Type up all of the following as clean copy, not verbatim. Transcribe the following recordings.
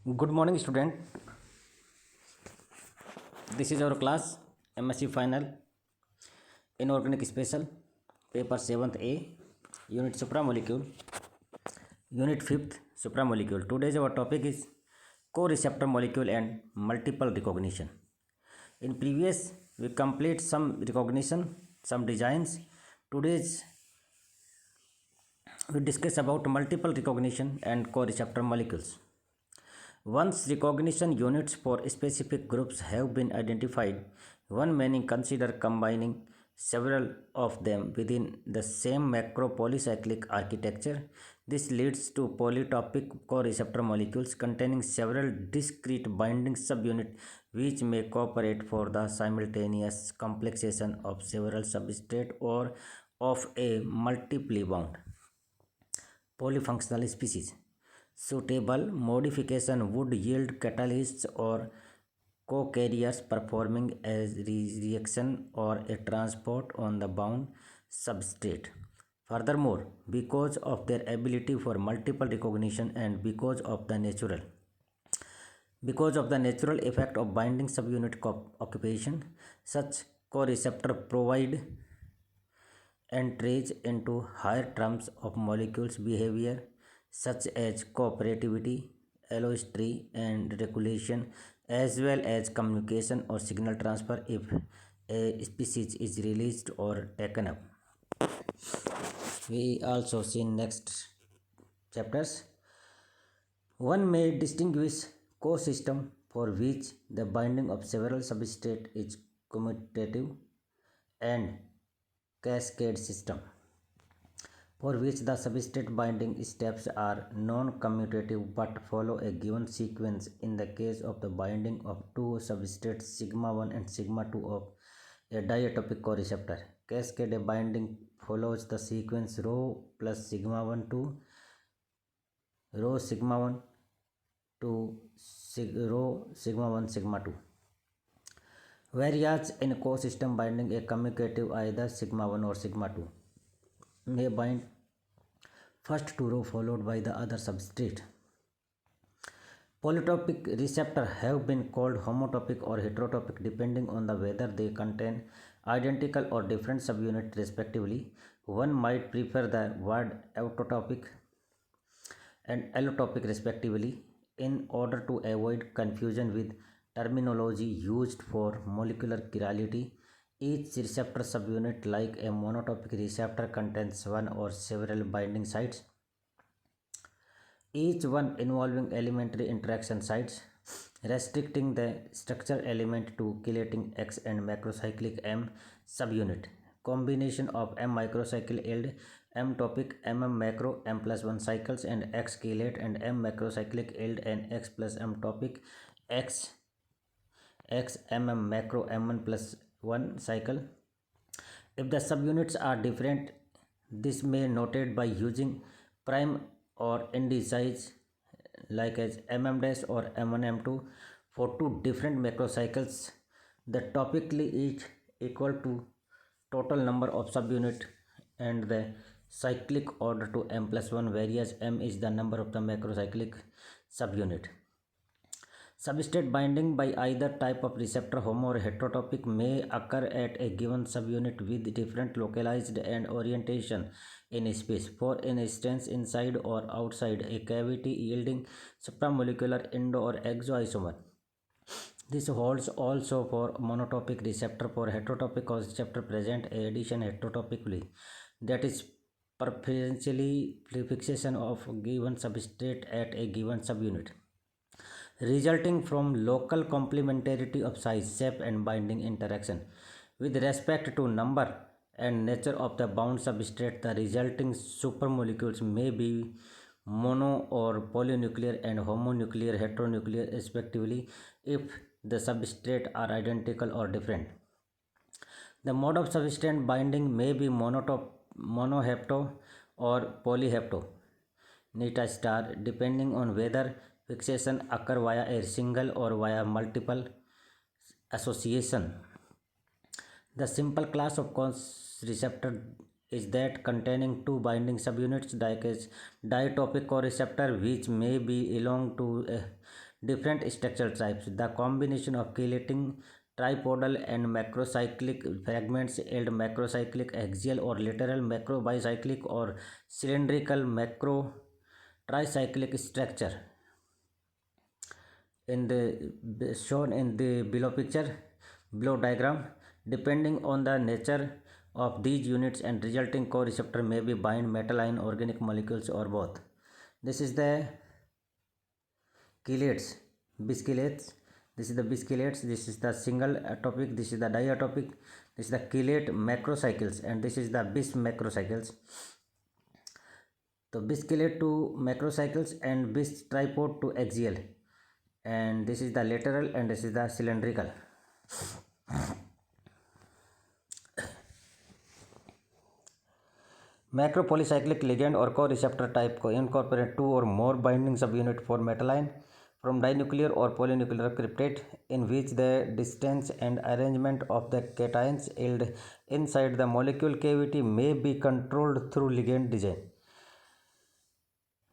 Good morning, student. This is our class MSc Final Inorganic Special, Paper 7th A, Unit Supramolecule, Unit 5th Supramolecule. Today's our topic is co-receptor molecule and multiple recognition. In previous, we complete some recognition, some designs. Today's we discuss about multiple recognition and co-receptor molecules. Once recognition units for specific groups have been identified, one may consider combining several of them within the same macropolycyclic architecture. This leads to polytopic co-receptor molecules containing several discrete binding subunits which may cooperate for the simultaneous complexation of several substrates or of a multiply bound polyfunctional species. Suitable modification would yield catalysts or co-carriers performing as reaction or a transport on the bound substrate. Furthermore, because of their ability for multiple recognition and because of the natural effect of binding subunit occupation, such co-receptor provide entries into higher terms of molecules behavior such as cooperativity, allostery, and regulation, as well as communication or signal transfer if a species is released or taken up. We also see next chapters. One may distinguish co-system for which the binding of several substrate is commutative and cascade system for which the substrate binding steps are non-commutative but follow a given sequence. In the case of the binding of two substrates sigma 1 and sigma 2 of a diatopic co-receptor, cascade binding follows the sequence rho plus sigma 1 to rho sigma 1 to rho sigma 1 sigma 2. Whereas in co-system binding, a commutative either sigma 1 or sigma 2 may bind first to rho followed by the other substrate. Polytopic receptors have been called homotopic or heterotopic depending on the whether they contain identical or different subunits respectively. One might prefer the word autotopic and allotopic respectively in order to avoid confusion with terminology used for molecular chirality. Each receptor subunit, like a monotopic receptor, contains one or several binding sites, each one involving elementary interaction sites, restricting the structure element to chelating X and macrocyclic M subunit. Combination of M microcycle yield M topic, MM macro, M plus 1 cycles, and X chelate, and M macrocyclic yield and X plus M topic, X MM macro, M1 plus 1 cycle. If the subunits are different, this may noted by using prime or indices like as mm dash or m1 m2 for two different macrocycles. The topically each equal to total number of subunit and the cyclic order to m plus 1, whereas m is the number of the macrocyclic subunit. Substrate binding by either type of receptor, homo or heterotopic, may occur at a given subunit with different localized and orientation in space. For instance, inside or outside a cavity yielding supramolecular endo or exoisomer. This holds also for monotopic receptor. For heterotopic receptor present addition heterotopically, that is preferentially prefixation of given substrate at a given subunit, resulting from local complementarity of size, shape, and binding interaction. With respect to number and nature of the bound substrate, the resulting supermolecules may be mono or polynuclear and homonuclear, heteronuclear respectively if the substrate are identical or different. The mode of substrate binding may be monohepto or polyhepto neta star, depending on whether fixation occur via a single or via multiple association. The simple class of receptor is that containing two binding subunits, like as diatopic co-receptor, which may belong to a different structural types. The combination of chelating tripodal and macrocyclic fragments yield macrocyclic axial or lateral, macrobicyclic or cylindrical, macro tricyclic structure. In the shown in the below diagram, depending on the nature of these units and resulting co-receptor may be bind metal ion, organic molecules, or both. This is the chelates, bischelates. This is the bischelates. This is the single atopic. This is the diatopic. This is the chelate macrocycles, and this is the bis macrocycles. So bischelate to macrocycles and bis tripod to axial, and this is the lateral and this is the cylindrical. Macropolycyclic ligand or co-receptor type को incorporate two or more binding subunit for metal ion from dinuclear or polynuclear cryptate in which the distance and arrangement of the cations yield inside the molecule cavity may be controlled through ligand design.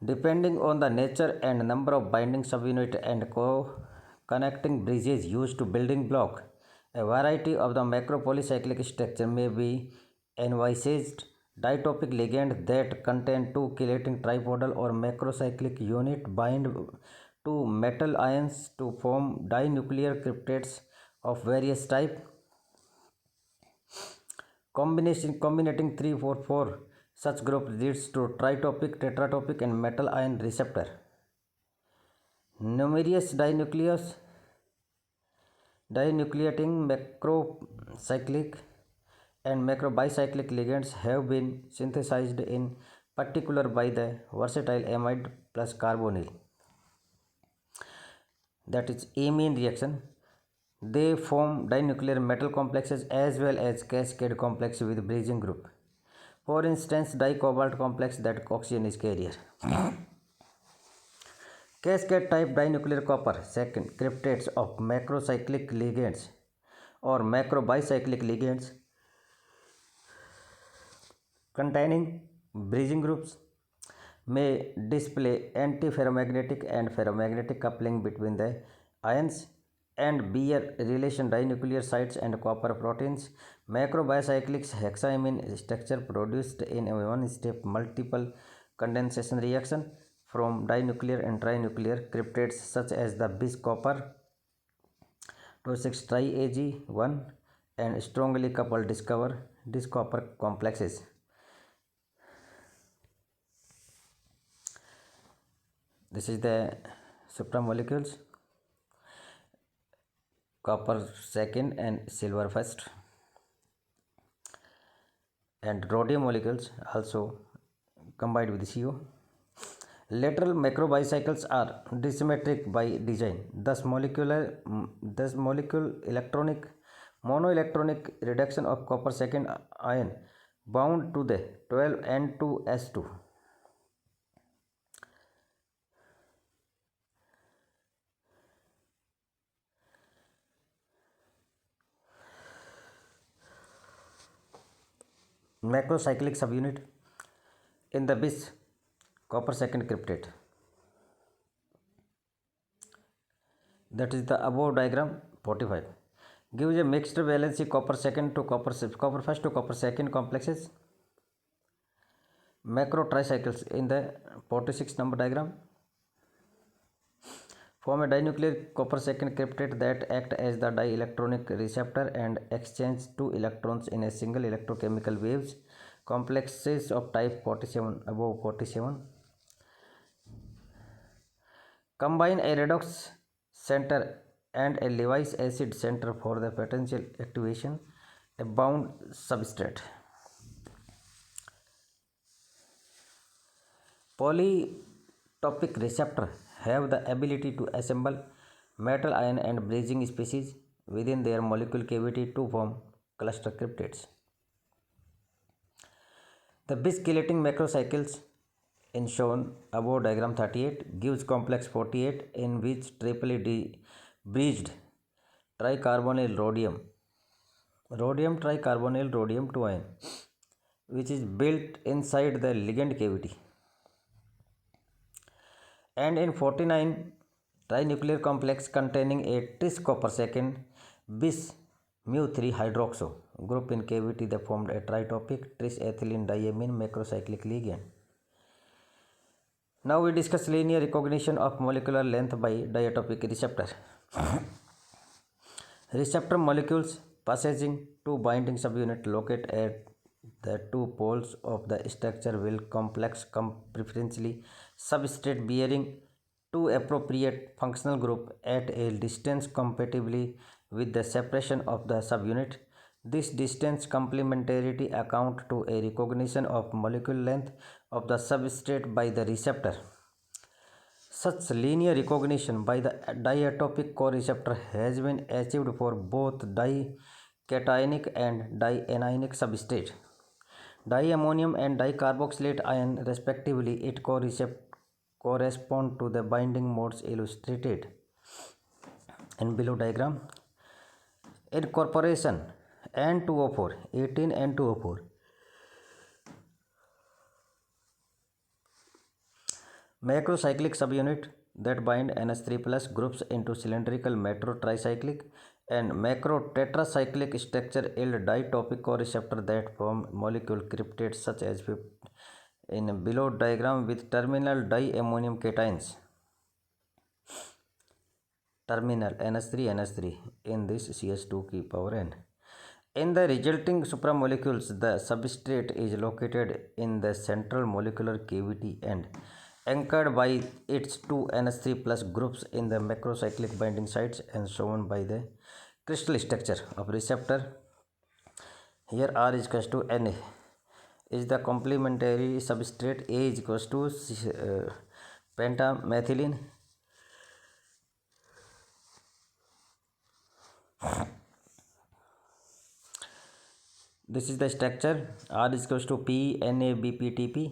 Depending on the nature and number of binding subunit and co-connecting bridges used to building block, a variety of the macropolycyclic structure may be envisaged. Ditopic ligand that contain two chelating tripodal or macrocyclic unit bind to metal ions to form dinuclear cryptates of various type. Combinating 3-4 such group leads to tritopic, tetratopic, and metal ion receptor. Numerous dinucleating macrocyclic and macrobicyclic ligands have been synthesized in particular by the versatile amide plus carbonyl, that is amine reaction. They form dinuclear metal complexes as well as cascade complex with bridging group. For instance, dicobalt complex that oxygen is carrier. Cascade type dinuclear copper second cryptates of macrocyclic ligands or macrobicyclic ligands containing bridging groups may display antiferromagnetic and ferromagnetic coupling between the ions and bear relation dinuclear sites and copper proteins. Macrobicyclics hexaimine structure produced in a one-step multiple condensation reaction from dinuclear and trinuclear cryptates such as the bis copper 2,6 tri Ag1 and strongly coupled dis copper complexes. This is the supramolecules, copper second and silver first, and rhodium molecules also combined with CO. Lateral macrobicycles are dissymmetric by design, thus molecule electronic monoelectronic reduction of copper second ion bound to the 12N2S2. Macrocyclic subunit in the bis copper second cryptate, that is the above diagram 45, gives a mixed valency copper second to copper first to copper second complexes. Macro tricycles in the 46 number diagram form a dinuclear copper second cryptate that act as the dielectronic receptor and exchange two electrons in a single electrochemical waves complexes of type 47 above 47. Combine a redox center and a Lewis acid center for the potential activation a bound substrate. Polytopic receptor have the ability to assemble metal ion and bridging species within their molecule cavity to form cluster cryptates. The bischelating macrocycles in shown above diagram 38 gives complex 48 in which triply bridged tricarbonyl rhodium tricarbonyl rhodium 2 ion which is built inside the ligand cavity. And in 49 trinuclear complex containing a tris copper second bis mu 3 hydroxo group in cavity that formed a tritopic tris ethylene diamine macrocyclic ligand. Now we discuss linear recognition of molecular length by diatopic receptor. Receptor molecules passaging to binding subunit locate at the two poles of the structure will complex preferentially substrate bearing two appropriate functional group at a distance compatibly with the separation of the subunit. This distance complementarity account to a recognition of molecular length of the substrate by the receptor. Such linear recognition by the diatopic coreceptor has been achieved for both dicationic and dianionic substrate, diammonium and dicarboxylate ion respectively. It correspond to the binding modes illustrated in below diagram. Incorporation N2O4, 18 N2O4. Macrocyclic subunit that bind NH3 plus groups into cylindrical macro tricyclic and macro tetracyclic structure yield ditopic coreceptor that form molecule cryptates such as in below diagram with terminal diammonium cations. Terminal NH3 in this CH2 की power n. In the resulting supramolecules, the substrate is located in the central molecular cavity and anchored by its two NH3 plus groups in the macrocyclic binding sites and shown by the crystal structure of receptor. Here R is equals to Na is the complementary substrate, A is equals to pentamethylene. This is the structure. R is equals to P NABPTP.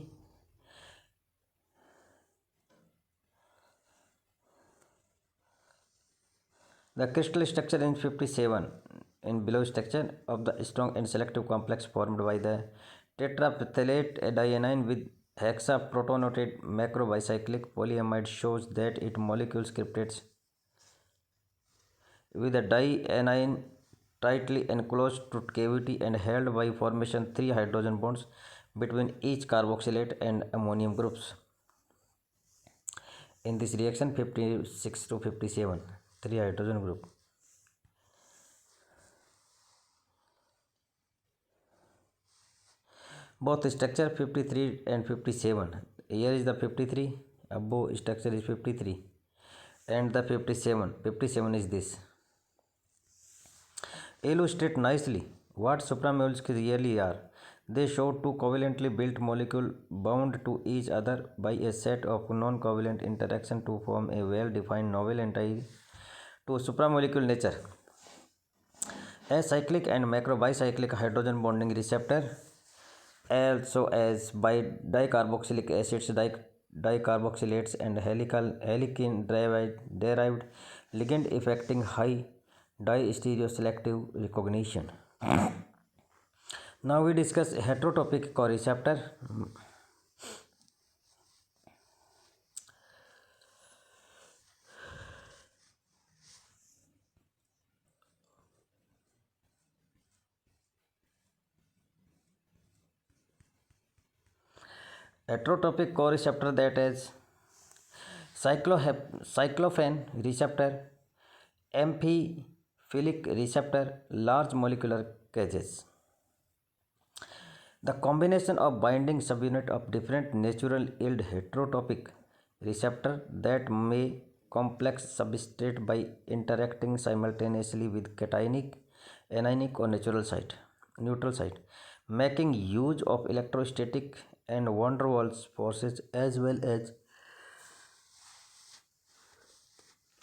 The crystal structure in 57 in below structure of the strong and selective complex formed by the tetraphthalate dianion with hexaprotonated macrobicyclic polyamide shows that its molecules cryptates with the dianion tightly enclosed to cavity and held by formation 3 hydrogen bonds between each carboxylate and ammonium groups. In this reaction 56 to 57, 3 hydrogen group. Both structure 53 and 57. Here is the 53, above structure is 53 and the 57. 57 is this. Illustrate nicely what supramolecules really are. They show two covalently built molecules bound to each other by a set of non-covalent interactions to form a well-defined novel entity to supramolecule nature. A cyclic and macrobicyclic hydrogen bonding receptor, also as by dicarboxylic acids, dicarboxylates and helicin derived ligand affecting high di-stereoselective recognition. Now we discuss heterotopic coreceptor. Heterotopic coreceptor, that is cyclophane receptor, amphiphilic receptor, large molecular cages. The combination of binding subunit of different natural yield heterotopic receptor that may complex substrate by interacting simultaneously with cationic, anionic or neutral site, making use of electrostatic and van der Waals forces as well as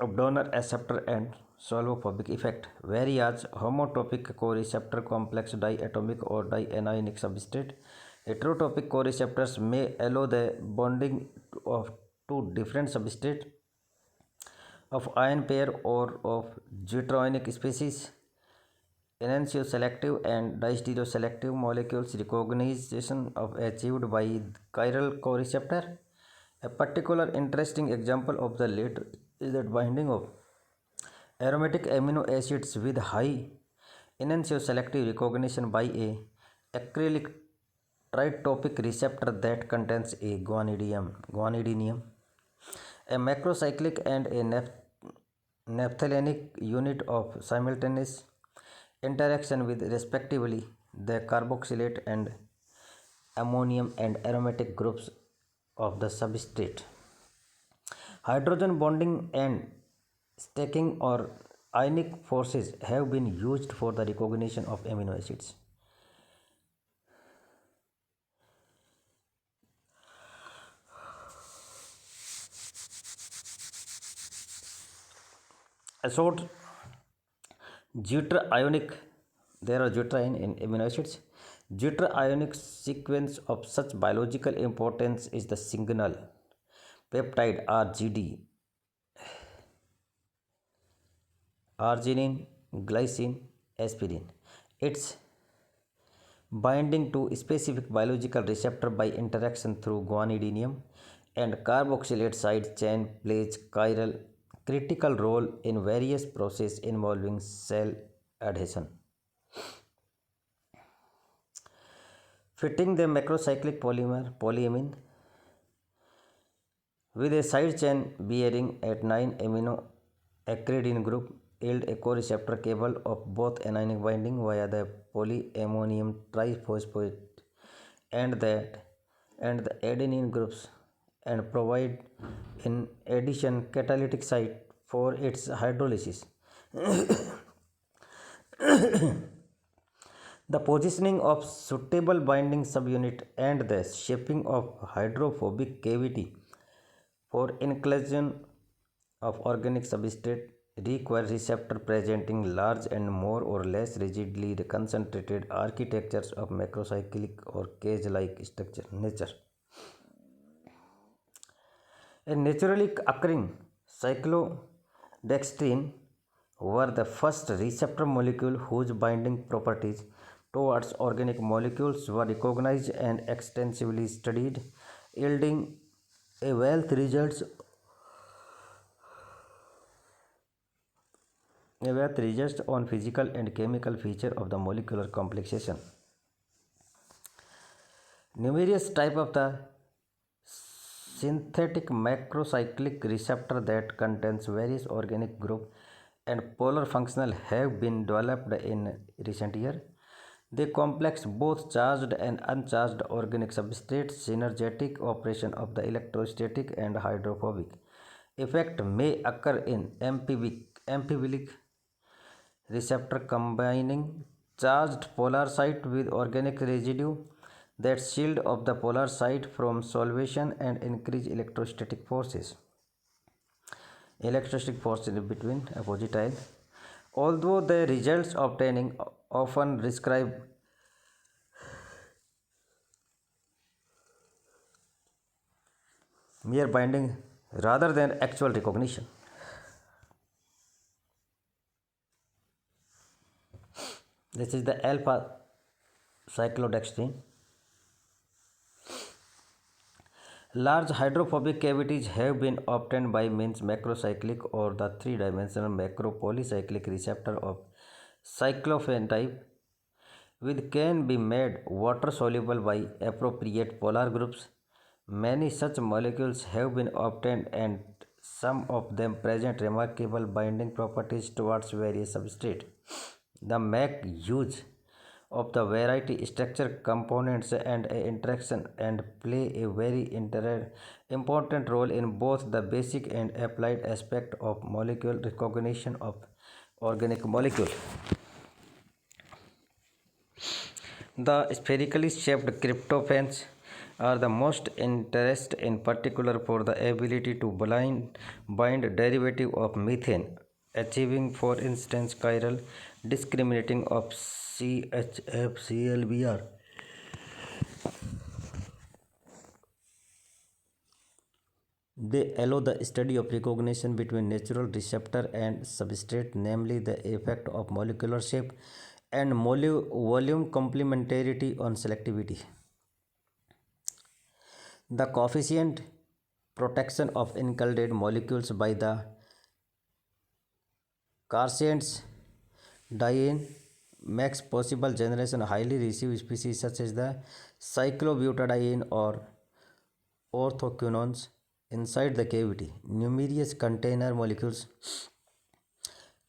of donor acceptor and solvophobic effect. Whereas homotopic coreceptor complex diatomic or dianionic substrate, heterotopic coreceptors may allow the bonding of two different substrates of ion pair or of deuteronic species. Enantioselective and distereoselective molecules recognition of achieved by chiral coreceptor. A particular interesting example of the late is that binding of aromatic amino acids with high enantioselective selective recognition by a acrylic tritopic receptor that contains a guanidinium, a macrocyclic and a naphthalenic unit of simultaneous interaction with respectively the carboxylate and ammonium and aromatic groups of the substrate. Hydrogen bonding and stacking or ionic forces have been used for the recognition of amino acids. A short deuterionic, there are deuterion in amino acids. Deuterionic sequence of such biological importance is the signal peptide RGD, arginine, glycine, aspirin. Its binding to specific biological receptor by interaction through guanidinium and carboxylate side chain plays critical role in various processes involving cell adhesion. Fitting the macrocyclic polyamine with a side chain bearing at 9 amino acridine group yield a co-receptor cable of both anionic binding via the polyammonium triphosphate and the adenine groups and provide in addition catalytic site for its hydrolysis. The positioning of suitable binding subunit and the shaping of hydrophobic cavity for inclusion of organic substrate require receptor presenting large and more or less rigidly concentrated architectures of macrocyclic or cage-like nature. A naturally occurring cyclodextrin were the first receptor molecule whose binding properties towards organic molecules were recognized and extensively studied, yielding a wealth results on physical and chemical feature of the molecular complexation. Numerous types of the synthetic macrocyclic receptor that contains various organic group and polar functional have been developed in recent years. They complex both charged and uncharged organic substrates. Synergetic operation of the electrostatic and hydrophobic effect may occur in amphibilic receptor combining charged polar site with organic residue that shield of the polar site from solvation and increase electrostatic forces. Electrostatic forces between opposite ions. Although the results obtaining often describe mere binding rather than actual recognition. This is the alpha cyclodextrin. Large hydrophobic cavities have been obtained by means macrocyclic or the three-dimensional macropolycyclic receptor of cyclophen type, which can be made water soluble by appropriate polar groups. Many such molecules have been obtained and some of them present remarkable binding properties towards various substrates. The make use of the variety structure components and interaction and play a very important role in both the basic and applied aspect of molecule recognition of organic molecule. The spherically shaped tryptophans are the most interest in particular for the ability to bind derivative of methane, achieving for instance chiral discriminating of CHF-ClBr. They allow the study of recognition between natural receptor and substrate, namely the effect of molecular shape and volume complementarity on selectivity. The coefficient protection of included molecules by the Carcinogens diene makes possible generation highly received species such as the cyclobutadiene or orthoquinones inside the cavity. Numerous container molecules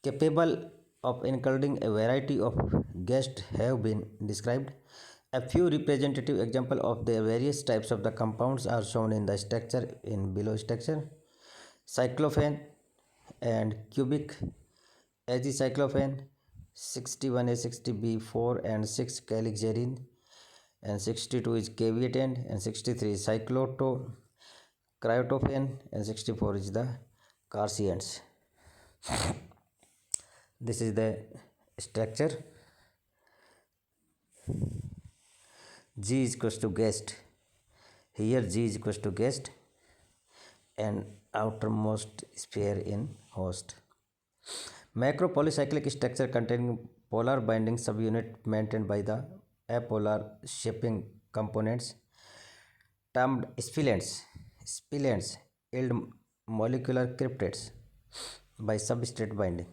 capable of including a variety of guests have been described. A few representative examples of the various types of the compounds are shown in the structure in below structure. Cyclophane and cubic azicyclophane 61A, 60B4 and 6 calyxarine and 62 is caveatine and 63 is cryptophane and 64 is the carcinogens. This is the structure. G is equals to guest. Here G is equals to guest and outermost sphere in host. Macropolycyclic structure containing polar binding subunit maintained by the apolar shaping components termed spilends. Spilends yield molecular cryptids by substrate binding.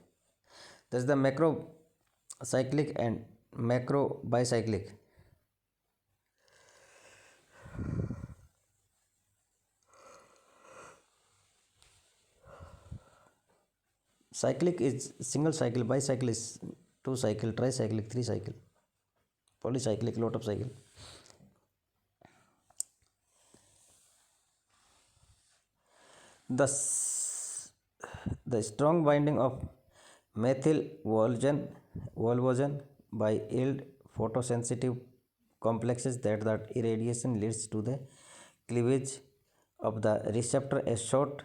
Thus the macrocyclic and macrobicyclic cyclic is single cycle, bicycle is two cycle, tricyclic three cycle, polycyclic lot of cycle. The strong binding of methyl volvogen by yield photosensitive complexes that irradiation leads to the cleavage of the receptor, a short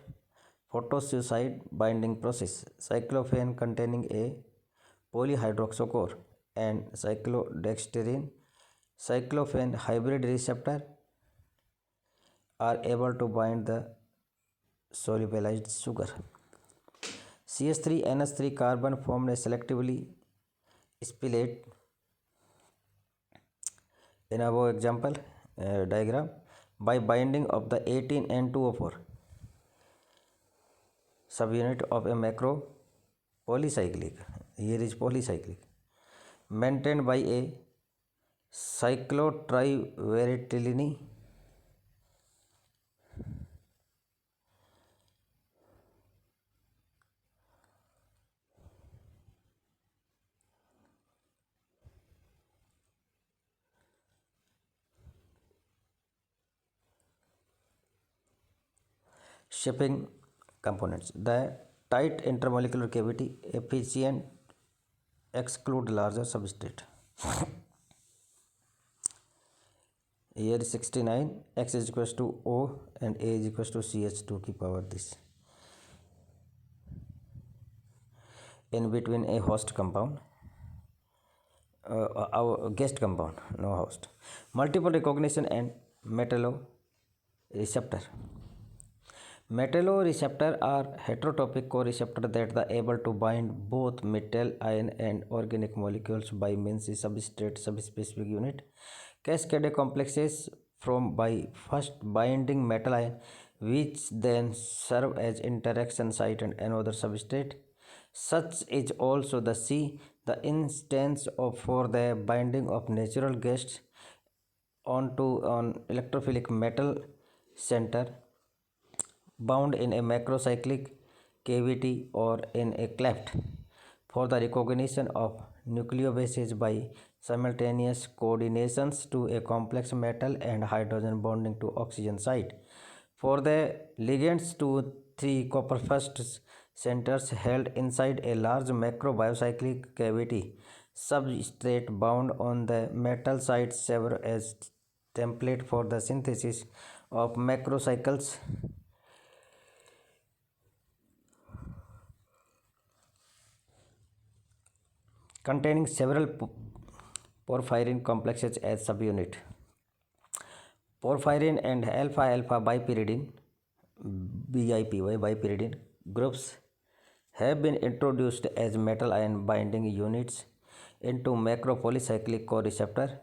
photosuicide binding process. Cyclophane containing a polyhydroxycore and cyclodextrin cyclophane hybrid receptor are able to bind the solubilized sugar. CH3NH3 carbon formed a selectively spilate in above example diagram by binding of the 18N2O4 subunit of a macro polycyclic. Here is polycyclic maintained by a cyclotriveretilene shipping components. The tight intermolecular cavity efficient exclude larger substrate. Here is 69, x is equals to O and A is equals to CH2 की power this. In between a host compound, our guest compound, no host. Multiple recognition and metalloreceptor. Metalloreceptor are heterotopic co-receptor that are able to bind both metal ion and organic molecules by means of substrate subspecific unit. Cascade complexes from by first binding metal ion, which then serve as interaction site and another substrate. Such is also the C, the instance of for the binding of natural guests onto an electrophilic metal center bound in a macrocyclic cavity or in a cleft for the recognition of nucleobases by simultaneous coordinations to a complex metal and hydrogen bonding to oxygen site. For the ligands to three copper first centers held inside a large macrobiocyclic cavity, substrate bound on the metal site serve as template for the synthesis of macrocycles containing several porphyrin complexes as subunit. Porphyrin and alpha-alpha bipyridine bipyridine groups have been introduced as metal ion binding units into macropolycyclic co-receptor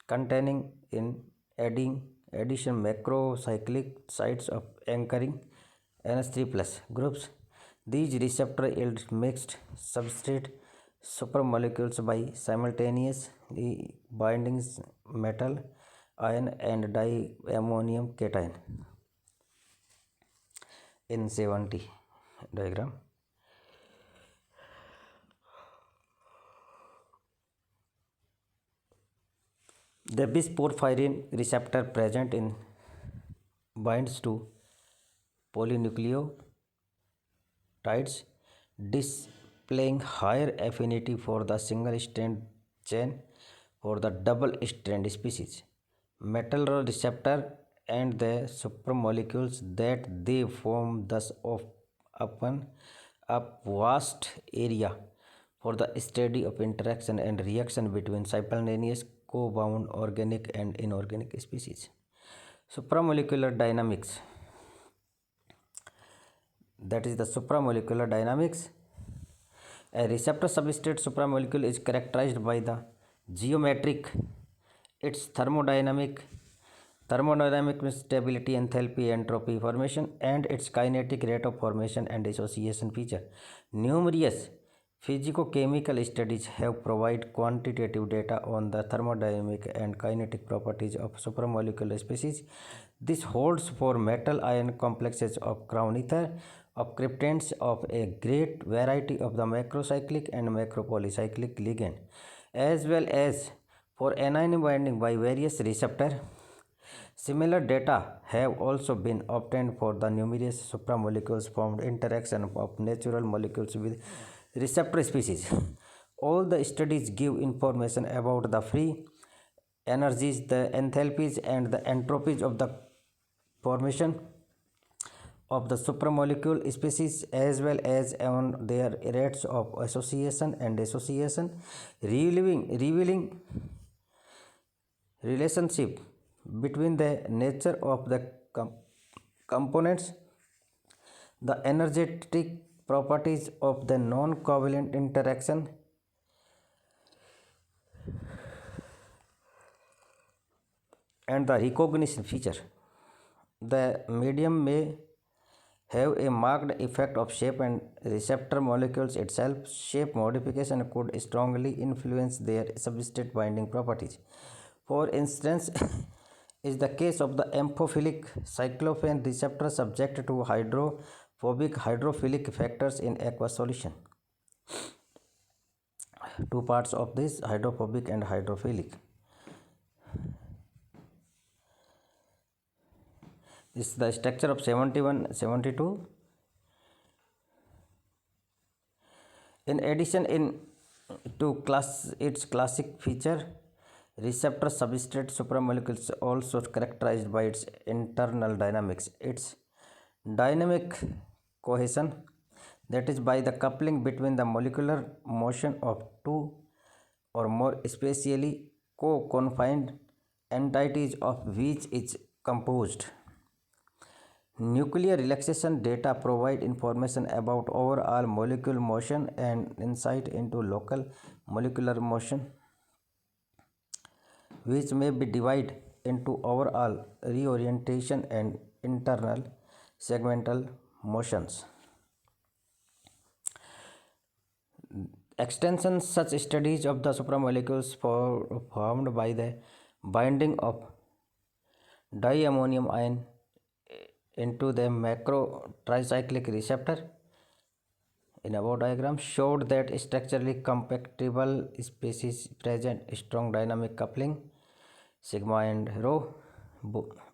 containing in addition macrocyclic sites of anchoring NH3 plus groups. These receptor yield mixed substrate supermolecules by simultaneously binding metal ion and diammonium cation. In 70 diagram, the bis porphyrin receptor present in binds to polynucleotides, displaying higher affinity for the single strand chain for the double strand species. Metal receptor and the supramolecules that they form thus open up vast area for the study of interaction and reaction between simultaneous co-bound organic and inorganic species. Supramolecular dynamics, that is the supramolecular dynamics. A receptor substrate supramolecule is characterized by the geometric, its thermodynamic stability, enthalpy, entropy formation, and its kinetic rate of formation and dissociation feature. Numerous physicochemical studies have provided quantitative data on the thermodynamic and kinetic properties of supramolecular species. This holds for metal ion complexes of crown ether, of cryptands of a great variety of the macrocyclic and macropolycyclic ligand, as well as for anion binding by various receptors. Similar data have also been obtained for the numerous supramolecules formed interaction of natural molecules with receptor species. All the studies give information about the free energies, the enthalpies, and the entropies of the formation of the supramolecule species, as well as on their rates of association and dissociation, revealing relationship between the nature of the components, the energetic properties of the non-covalent interaction, and the recognition feature. The medium may have a marked effect of shape and receptor molecules itself. Shape modification could strongly influence their substrate binding properties. For instance, is the case of the amphophilic cyclophane receptor subject to hydrophilic factors in aqueous solution. Two parts of this, hydrophobic and hydrophilic. This is the structure of 71, 72. In addition to its classic feature, receptor substrate supramolecules also characterized by its internal dynamics, its dynamic cohesion, that is by the coupling between the molecular motion of two or more spatially co-confined entities of which is composed. Nuclear relaxation data provide information about overall molecular motion and insight into local molecular motion, which may be divided into overall reorientation and internal segmental motions. Extension such studies of the supramolecules formed by the binding of diammonium ion into the macro tricyclic receptor in above diagram showed that structurally compatible species present strong dynamic coupling sigma and rho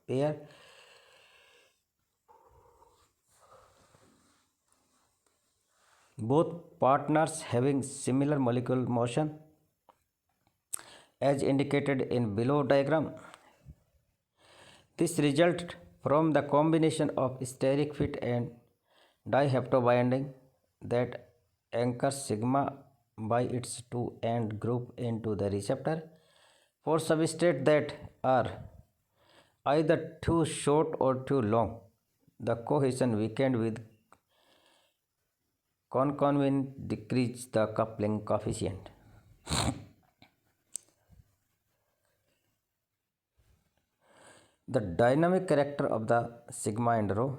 pair. Both partners having similar molecular motion as indicated in below diagram. This result from the combination of steric fit and dihaptobinding that anchors sigma by its two-end group into the receptor. For substrates that are either too short or too long, the cohesion weakened with concomitant decrease the coupling coefficient. The dynamic character of the sigma and rho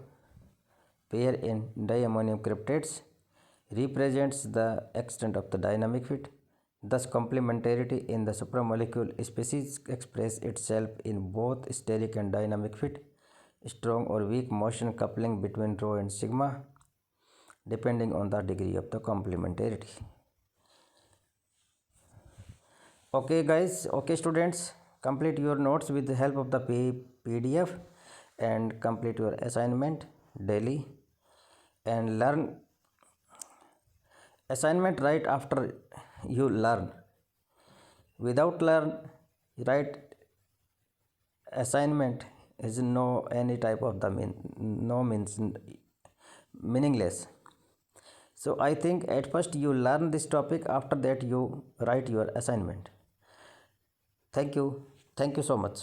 pair in diammonium cryptates represents the extent of the dynamic fit. Thus, complementarity in the supramolecule species express itself in both steric and dynamic fit, strong or weak motion coupling between rho and sigma, depending on the degree of the complementarity. Okay guys, okay students, complete your notes with the help of the PDF and complete your assignment daily and learn assignment right after you learn. Without learn, write assignment is no any type of the means meaningless. So I think at first you learn this topic, after that you write your assignment. Thank you so much.